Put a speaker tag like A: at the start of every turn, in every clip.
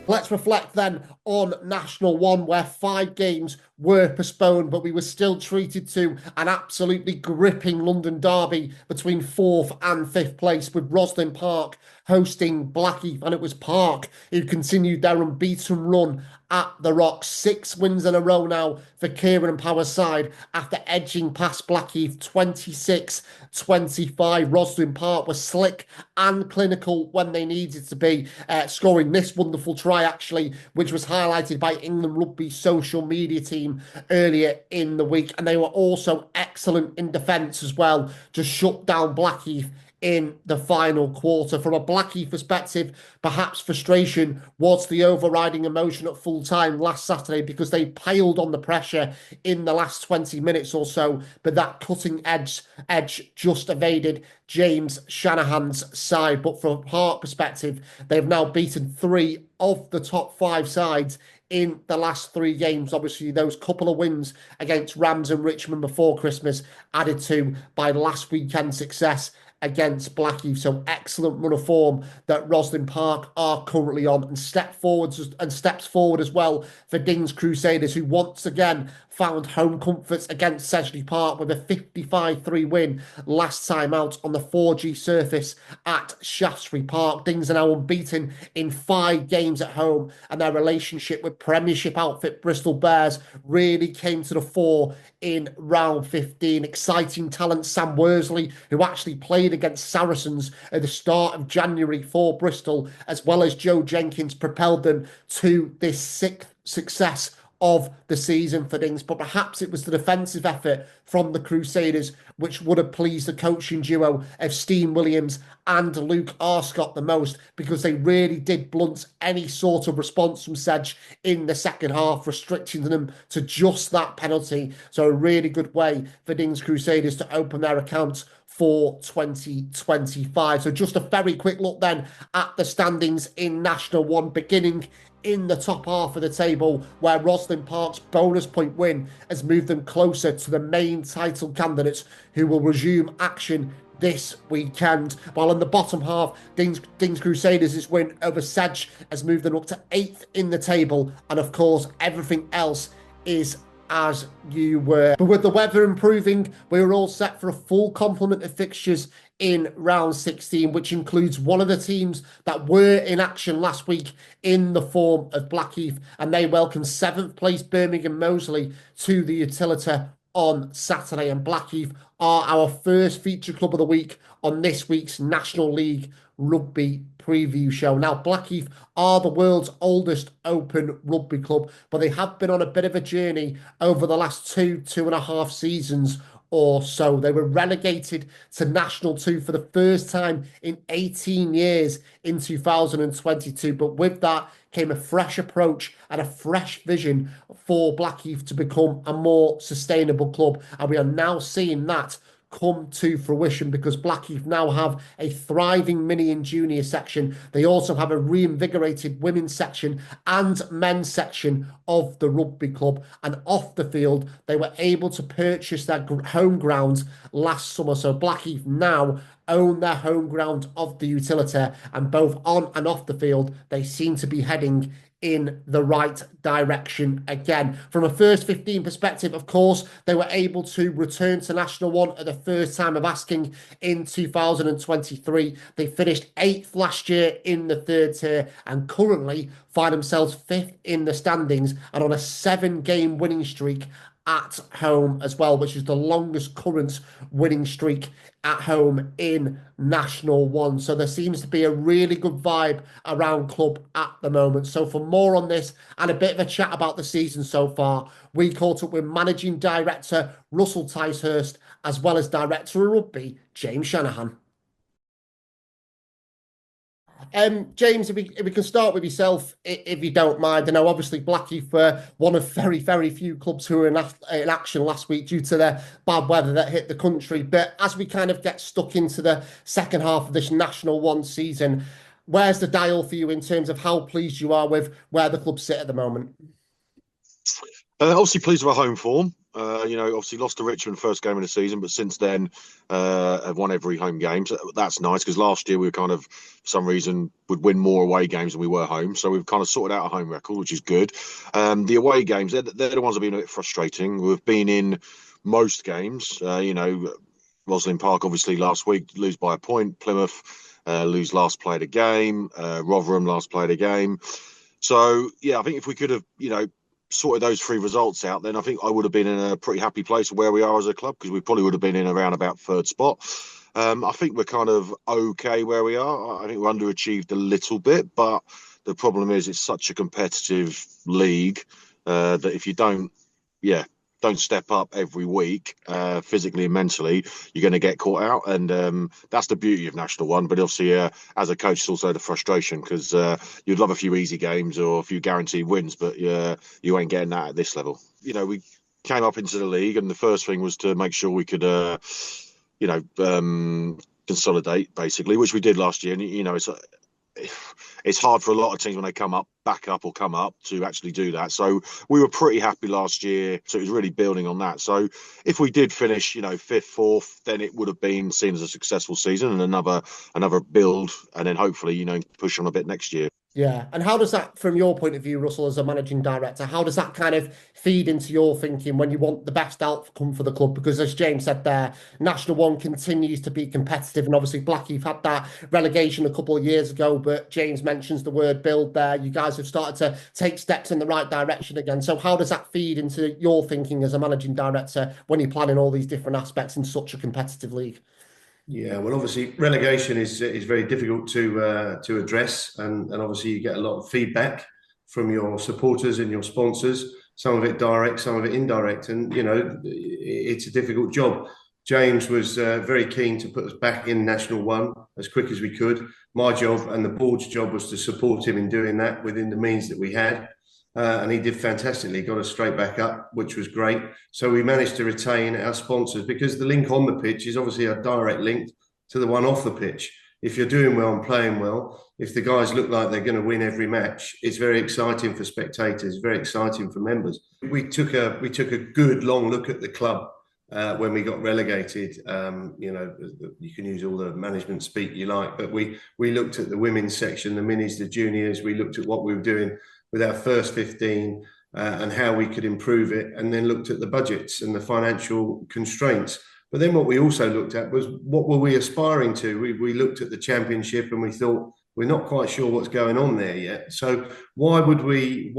A: Let's reflect then on National One, where 5 games were postponed, but we were still treated to an absolutely gripping London derby between 4th and 5th place, with Roslyn Park hosting Blackheath. And it was Park who continued their unbeaten run at the Rocks. 6 wins in a row now for Kieran and Power's side after edging past Blackheath 26-25. Roslyn Park was slick and clinical when they needed to be, scoring this wonderful try, actually, which was highlighted by England Rugby's social media team earlier in the week. And they were also excellent in defence as well to shut down Blackheath in the final quarter. From a Blackheath perspective, perhaps frustration was the overriding emotion at full time last Saturday, because they paled on the pressure in the last 20 minutes or so, but that cutting edge just evaded James Shanahan's side. But from a Park perspective, they've now beaten 3 of the top 5 sides in the last 3 games. Obviously, those couple of wins against Rams and Richmond before Christmas, added to by last weekend's success against Blackheath. So excellent run of form that Roslyn Park are currently on, and steps forward as well for Dings Crusaders, who once again found home comforts against Sedgley Park with a 55-3 win last time out on the 4G surface at Shaftesbury Park. Dings are now unbeaten in 5 games at home, and their relationship with Premiership outfit Bristol Bears really came to the fore in round 15. Exciting talent Sam Worsley, who actually played against Saracens at the start of January for Bristol, as well as Joe Jenkins, propelled them to this 6th success of the season for Dings. But perhaps it was the defensive effort from the Crusaders which would have pleased the coaching duo of Steen Williams and Luke Arscott the most, because they really did blunt any sort of response from Sedge in the second half, restricting them to just that penalty. So a really good way for Dings Crusaders to open their accounts for 2025. So just a very quick look then at the standings in National One, beginning in the top half of the table, where Roslyn Park's bonus point win has moved them closer to the main title candidates, who will resume action this weekend. While in the bottom half, Dings Crusaders' win over Sedge has moved them up to 8th in the table, and of course everything else is as you were. But with the weather improving, we were all set for a full complement of fixtures in round 16, which includes one of the teams that were in action last week in the form of Blackheath, and they welcome 7th place Birmingham Moseley to the Utilita on Saturday. And Blackheath are our first feature club of the week on this week's National League Rugby preview show. Now, Blackheath are the world's oldest open rugby club, but they have been on a bit of a journey over the last 2.5 seasons or so. They were relegated to National 2 for the first time in 18 years in 2022. But with that came a fresh approach and a fresh vision for Blackheath to become a more sustainable club. And we are now seeing that come to fruition, because Blackheath now have a thriving mini and junior section. They also have a reinvigorated women's section and men's section of the rugby club. And off the field, they were able to purchase their home ground last summer. So Blackheath now own their home ground of the Utilita, and both on and off the field, they seem to be heading in the right direction again. From a first 15 perspective, of course, they were able to return to National One at the first time of asking in 2023. They finished 8th last year in the 3rd tier, and currently find themselves 5th in the standings, and on a 7-game winning streak at home as well, which is the longest current winning streak at home in National One. So there seems to be a really good vibe around club at the moment. So for more on this and a bit of a chat about the season so far, we caught up with Managing Director Russell Ticehurst, as well as Director of Rugby James Shanahan. James, if we can start with yourself, if you don't mind. I know obviously Blackheath were one of very, very few clubs who were in action last week due to the bad weather that hit the country. But as we kind of get stuck into the second half of this National One season, where's the dial for you in terms of how pleased you are with where the club sit at the moment?
B: Obviously pleased with our home form. Obviously lost to Richmond first game of the season, but since then have won every home game. So that's nice because last year we were kind of, for some reason, would win more away games than we were home. So we've kind of sorted out a home record, which is good. The away games, they're the ones that have been a bit frustrating. We've been in most games. Roslyn Park, obviously, last week, lose by a point. Plymouth lose last played a game. Rotherham last played a game. So, yeah, I think if we could have, sorted those three results out, then I think I would have been in a pretty happy place where we are as a club because we probably would have been in around about third spot. I think we're kind of okay where we are. I think we're underachieved a little bit, but the problem is it's such a competitive league that if you don't step up every week physically and mentally, you're going to get caught out. And that's the beauty of National One. But obviously, as a coach, it's also the frustration because you'd love a few easy games or a few guaranteed wins, but you ain't getting that at this level. We came up into the league, and the first thing was to make sure we could, consolidate, basically, which we did last year. And, it's hard for a lot of teams when they come up, back up or come up to actually do that. So we were pretty happy last year. So it was really building on that. So if we did finish, fifth, fourth, then it would have been seen as a successful season and another build, and then hopefully, push on a bit next year.
A: Yeah. And how does that, from your point of view, Russell, as a managing director, how does that kind of feed into your thinking when you want the best outcome for the club? Because as James said there, National One continues to be competitive. And obviously Blackheath had that relegation a couple of years ago, but James mentions the word build there. You guys have started to take steps in the right direction again. So how does that feed into your thinking as a managing director when you're planning all these different aspects in such a competitive league?
C: Yeah, well, obviously relegation is very difficult to address, and obviously you get a lot of feedback from your supporters and your sponsors. Some of it direct, some of it indirect, and it's a difficult job. James was very keen to put us back in National One as quick as we could. My job and the board's job was to support him in doing that within the means that we had. And he did fantastically, got us straight back up, which was great. So we managed to retain our sponsors because the link on the pitch is obviously a direct link to the one off the pitch. If you're doing well and playing well, if the guys look like they're going to win every match, it's very exciting for spectators, very exciting for members. We took a good long look at the club when we got relegated. You can use all the management speak you like, but we looked at the women's section, the minis, the juniors. We looked at what we were doing with our first 15 and how we could improve it, and then looked at the budgets and the financial constraints. But then what we also looked at was what were we aspiring to? We looked at the championship and we thought we're not quite sure what's going on there yet. So why would we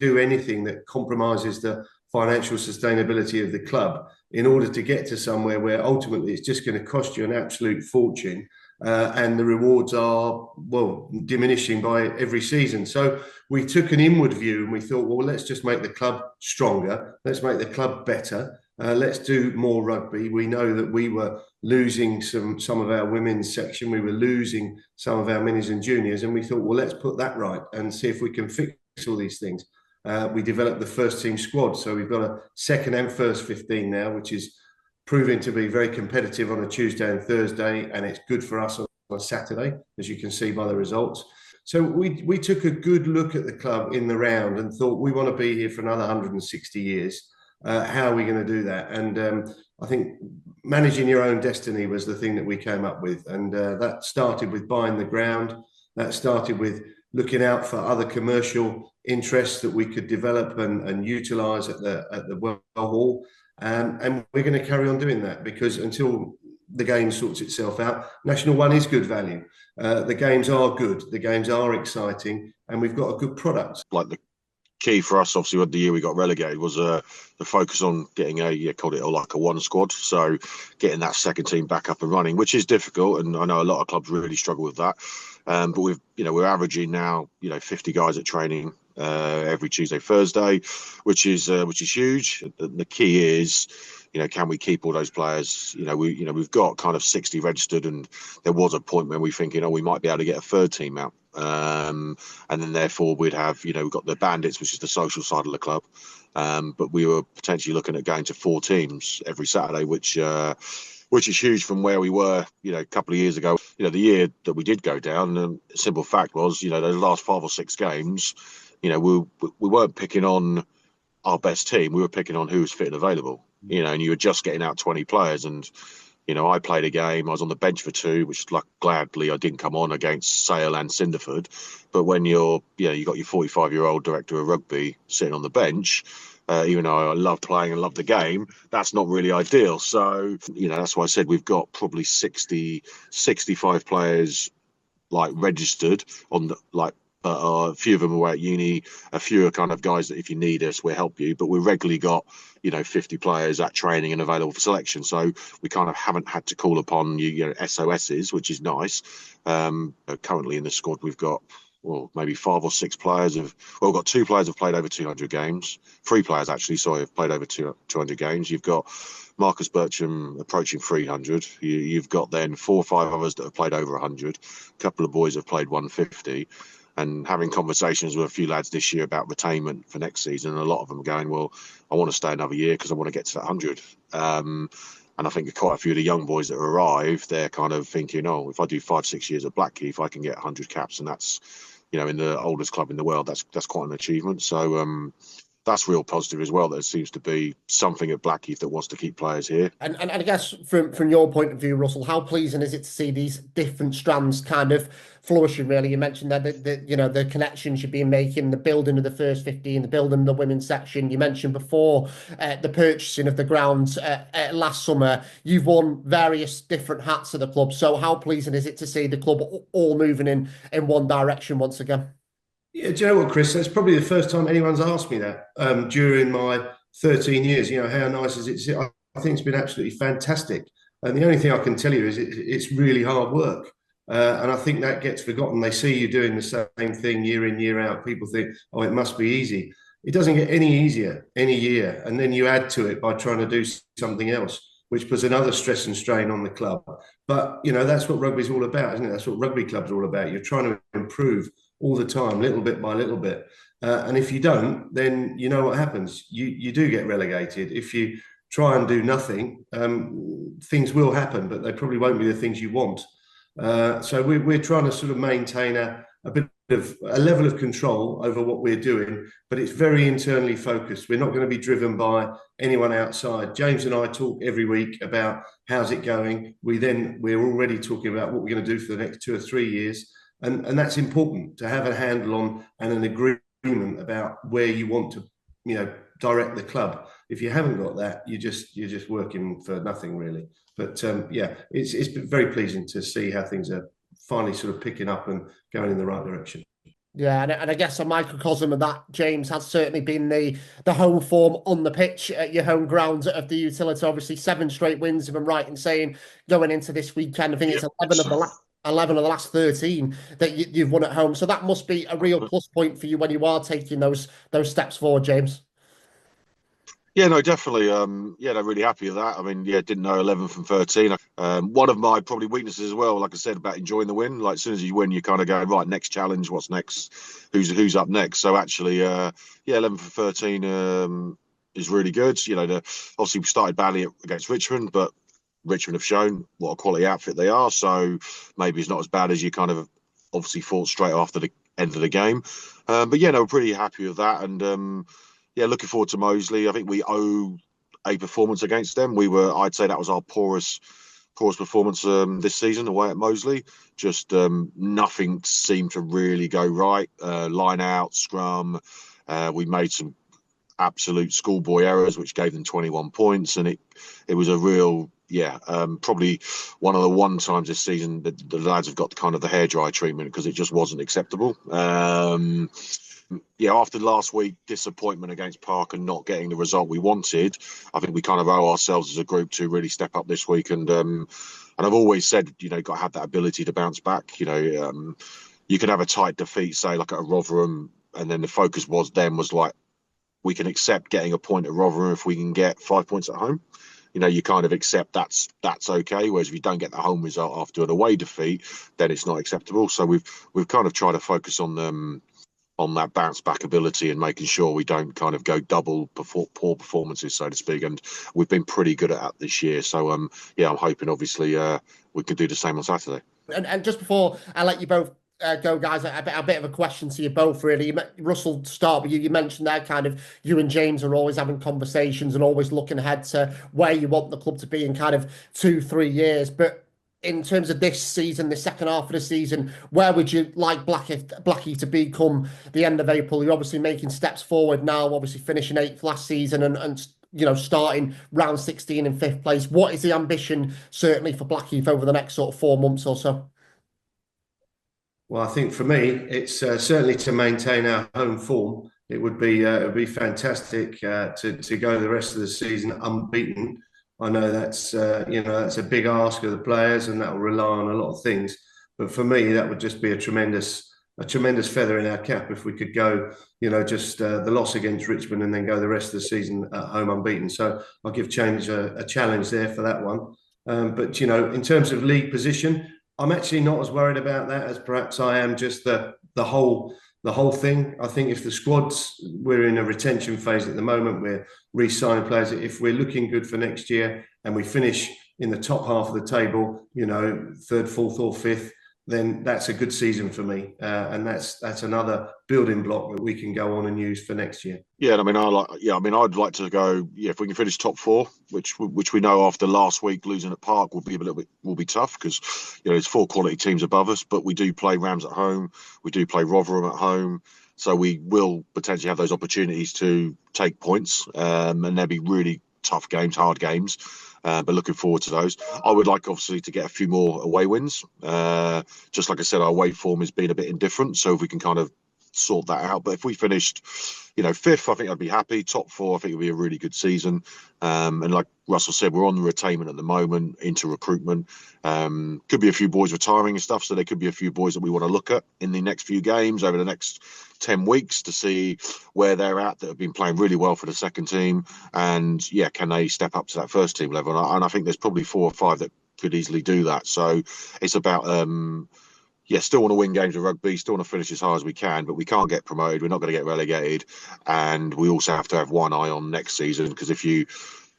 C: do anything that compromises the financial sustainability of the club in order to get to somewhere where ultimately it's just going to cost you an absolute fortune? And the rewards are, diminishing by every season. So we took an inward view and we thought, well, let's just make the club stronger. Let's make the club better. Let's do more rugby. We know that we were losing some of our women's section. We were losing some of our minis and juniors. And we thought, well, let's put that right and see if we can fix all these things. We developed the first team squad. So we've got a second and first 15 now, which is proving to be very competitive on a Tuesday and Thursday, and it's good for us on a Saturday, as you can see by the results. So we took a good look at the club in the round and thought we want to be here for another 160 years. How are we going to do that? And I think managing your own destiny was the thing that we came up with, and that started with buying the ground. That started with looking out for other commercial interests that we could develop and utilise at the Well Hall. And we're going to carry on doing that because until the game sorts itself out, National One is good value. The games are good. The games are exciting. And we've got a good product.
B: Like the key for us, obviously, the year we got relegated was the focus on getting called it like a one squad. So getting that second team back up and running, which is difficult. And I know a lot of clubs really struggle with that. But we're averaging now, 50 guys at training every Tuesday, Thursday, which is huge. The key is, can we keep all those players? We've got kind of 60 registered, and there was a point when we thinking, we might be able to get a third team out, and then therefore we'd have, we've got the Bandits, which is the social side of the club, but we were potentially looking at going to 4 teams every Saturday, which is huge from where we were, a couple of years ago. The year that we did go down, the simple fact was, those last 5 or 6 games, we weren't picking on our best team, we were picking on who was fit and available, and you were just getting out 20 players. And, I played a game, I was on the bench for 2, which gladly I didn't come on against Sale and Cinderford. But when you got your 45-year-old director of rugby sitting on the bench, even though I love playing and love the game, that's not really ideal. So, that's why I said we've got probably 65 players registered on the a few of them are at uni, a few are kind of guys that if you need us, we'll help you. But we've regularly got, 50 players at training and available for selection. So we kind of haven't had to call upon SOSs, which is nice. Currently in the squad, we've got maybe 5 or 6 players we've got 2 players have played over 200 games. 3 players actually, sorry, have played over 200 games. You've got Marcus Bircham approaching 300. You've got then 4 or 5 others that have played over 100. A couple of boys have played 150. And having conversations with a few lads this year about retainment for next season, and a lot of them are going, well, I want to stay another year because I want to get to that 100. And I think quite a few of the young boys that arrive, they're kind of thinking, if I do 5-6 years at Blackheath, I can get 100 caps, and that's, in the oldest club in the world, that's quite an achievement. So that's real positive as well. There seems to be something at Blackheath that wants to keep players here.
A: And I guess from your point of view, Russell, how pleasing is it to see these different strands kind of flourishing? Really, you mentioned that the connections you've been making, the building of the first 15, the building of the women's section. You mentioned before the purchasing of the grounds last summer. You've worn various different hats of the club. So how pleasing is it to see the club all moving in one direction once again?
C: Yeah, do you know what, Chris? That's probably the first time anyone's asked me that during my 13 years. How nice is it? I think it's been absolutely fantastic. And the only thing I can tell you is it's really hard work. And I think that gets forgotten. They see you doing the same thing year in, year out. People think, it must be easy. It doesn't get any easier any year. And then you add to it by trying to do something else, which puts another stress and strain on the club. But, that's what rugby's all about, isn't it? That's what rugby clubs are all about. You're trying to improve all the time, little bit by little bit. And if you don't, then you know what happens. You do get relegated. If you try and do nothing, things will happen, but they probably won't be the things you want. So we're trying to sort of maintain a bit of a level of control over what we're doing, but it's very internally focused. We're not going to be driven by anyone outside. James and I talk every week about how's it going. We're already talking about what we're going to do for the next 2 or 3 years. And that's important to have a handle on and an agreement about where you want to, direct the club. If you haven't got that, you're just working for nothing really. But it's been very pleasing to see how things are finally sort of picking up and going in the right direction.
A: Yeah, and I guess a microcosm of that, James, has certainly been the home form on the pitch at your home grounds of the utility. Obviously, 7 straight wins, if I'm right in saying, going into this weekend. I think it's 11 of the last 13 that you've won at home. So that must be a real plus point for you when you are taking those steps forward, James.
B: Yeah, no, definitely. They're really happy with that. I mean, didn't know 11 from 13. One of my probably weaknesses as well, like I said, about enjoying the win. Like as soon as you win, you kind of go, right, next challenge, what's next? Who's up next? So actually, 11 from 13 is really good. Obviously we started badly against Richmond, but Richmond have shown what a quality outfit they are. So maybe it's not as bad as you kind of obviously thought straight after the end of the game. But we're pretty happy with that. And looking forward to Moseley. I think we owe a performance against them. I'd say that was our poorest performance this season away at Moseley. Just nothing seemed to really go right. Line out, scrum. We made some absolute schoolboy errors, which gave them 21 points. And it was a real, probably one of the times this season that the lads have got kind of the hairdryer treatment because it just wasn't acceptable. After last week, disappointment against Park and not getting the result we wanted, I think we kind of owe ourselves as a group to really step up this week. And I've always said, got to have that ability to bounce back. You can have a tight defeat, say like at a Rotherham, and then the focus was like, we can accept getting a point at Rotherham if we can get 5 points at home. You kind of accept that's okay. Whereas if you don't get the home result after an away defeat, then it's not acceptable. So we've kind of tried to focus on that bounce back ability and making sure we don't kind of go double poor performances, so to speak. And we've been pretty good at that this year. So I'm hoping obviously we can do the same on Saturday.
A: And just before I let you both go, guys, a bit of a question to you both, really. Russell, to start with you. You mentioned that kind of you and James are always having conversations and always looking ahead to where you want the club to be in kind of 2-3 years. But in terms of this season, the second half of the season, where would you like Blackheath to be come the end of April? You're obviously making steps forward now, obviously finishing 8th last season and starting round 16 in 5th place. What is the ambition, certainly, for Blackheath over the next sort of 4 months or so?
C: Well, I think for me, it's certainly to maintain our home form. It would be fantastic to go the rest of the season unbeaten. I know that's that's a big ask of the players, and that will rely on a lot of things. But for me, that would just be a tremendous feather in our cap if we could go, just the loss against Richmond and then go the rest of the season at home unbeaten. So I'll give James a challenge there for that one. But in terms of league position, I'm actually not as worried about that as perhaps I am just the whole thing. I think if the squads, we're in a retention phase at the moment, we're re-signing players. If we're looking good for next year and we finish in the top half of the table, 3rd, 4th, or 5th, then that's a good season for me, and that's another building block that we can go on and use for next year.
B: Yeah, I mean, I'd like to go. Yeah, if we can finish top 4, which we know after last week losing at Park will be tough because there's 4 quality teams above us, but we do play Rams at home, we do play Rotherham at home, so we will potentially have those opportunities to take points, and there'll be really tough games, hard games. But looking forward to those. I would like, obviously, to get a few more away wins. Just like I said, our away form has been a bit indifferent, so if we can kind of sort that out. But if we finished, 5th, I think I'd be happy. Top 4, I think it would be a really good season. And like Russell said, we're on the retainment at the moment, into recruitment. Could be a few boys retiring and stuff, so there could be a few boys that we want to look at in the next few games over the next 10 weeks to see where they're at, that have been playing really well for the second team, and can they step up to that first team level? And I think there's probably 4 or 5 that could easily do that. So it's about still want to win games of rugby, still want to finish as high as we can, but we can't get promoted, we're not going to get relegated, and we also have to have one eye on next season, because if you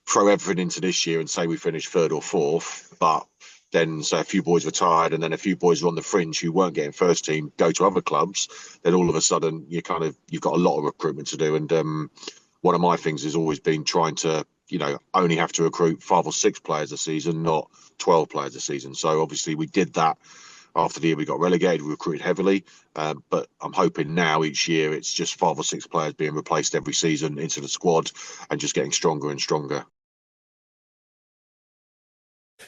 B: throw everything into this year and say we finish 3rd or 4th, but then say a few boys retired and then a few boys are on the fringe who weren't getting first team go to other clubs, then all of a sudden you've got a lot of recruitment to do. And one of my things has always been trying to only have to recruit 5 or 6 players a season, not 12 players a season. So obviously we did that after the year we got relegated. We recruited heavily, but I'm hoping now each year it's just 5 or 6 players being replaced every season into the squad and just getting stronger and stronger.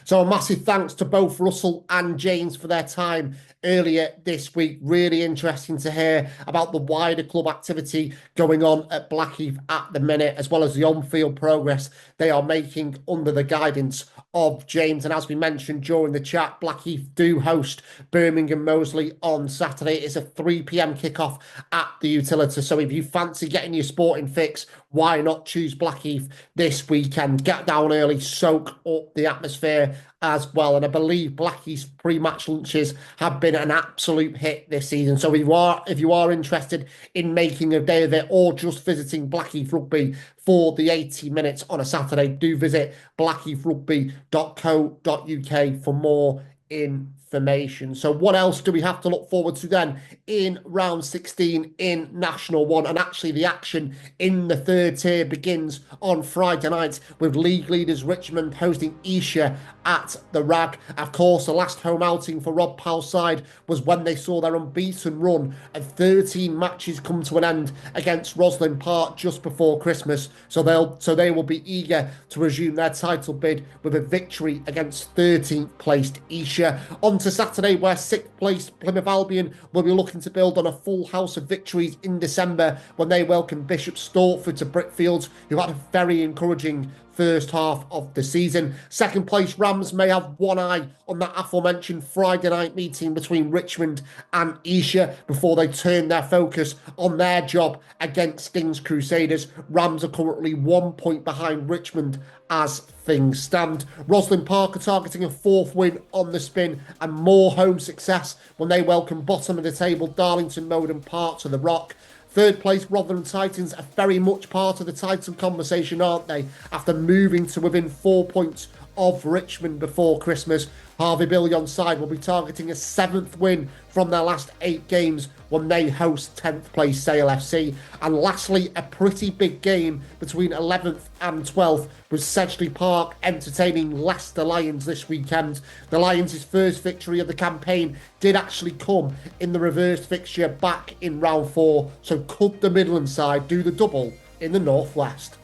A: So a massive thanks to both Russell and James for their time earlier this week. Really interesting to hear about the wider club activity going on at Blackheath at the minute, as well as the on-field progress they are making under the guidance of James. And as we mentioned during the chat, Blackheath do host Birmingham Moseley on Saturday. It's a 3 p.m. kickoff at the Utility. So if you fancy getting your sporting fix, why not choose Blackheath this weekend? Get down early, soak up the atmosphere as well. And I believe Blackheath's pre-match lunches have been an absolute hit this season. So if you are interested in making a day of it or just visiting Blackheath Rugby for the 80 minutes on a Saturday, do visit blackheathrugby.co.uk for more information. So what else do we have to look forward to then in round 16 in National 1? And actually the action in the 3rd tier begins on Friday night with league leaders Richmond hosting Esher at the Rag. Of course, the last home outing for Rob Powell's side was when they saw their unbeaten run of 13 matches come to an end against Roslyn Park just before Christmas. So they will be eager to resume their title bid with a victory against 13th placed Esher. On to Saturday, where 6th placed Plymouth Albion will be looking to build on a full house of victories in December when they welcome Bishop Stortford to Brickfields, who had a very encouraging first half of the season. 2nd place Rams may have one eye on that aforementioned Friday night meeting between Richmond and Esher before they turn their focus on their job against Stings Crusaders. Rams are currently 1 point behind Richmond as things stand. Roslyn Park are targeting a 4th win on the spin and more home success when they welcome bottom of the table Darlington Mowden Park to the Rock. 3rd place Rotherham Titans are very much part of the title conversation, aren't they? After moving to within 4 points of Richmond before Christmas. Harvey Billion side will be targeting a 7th win from their last 8 games when they host 10th place Sale FC. And lastly, a pretty big game between 11th and 12th with Sedgley Park entertaining Leicester Lions this weekend. The Lions' first victory of the campaign did actually come in the reversed fixture back in round 4. So could the Midland side do the double in the Northwest?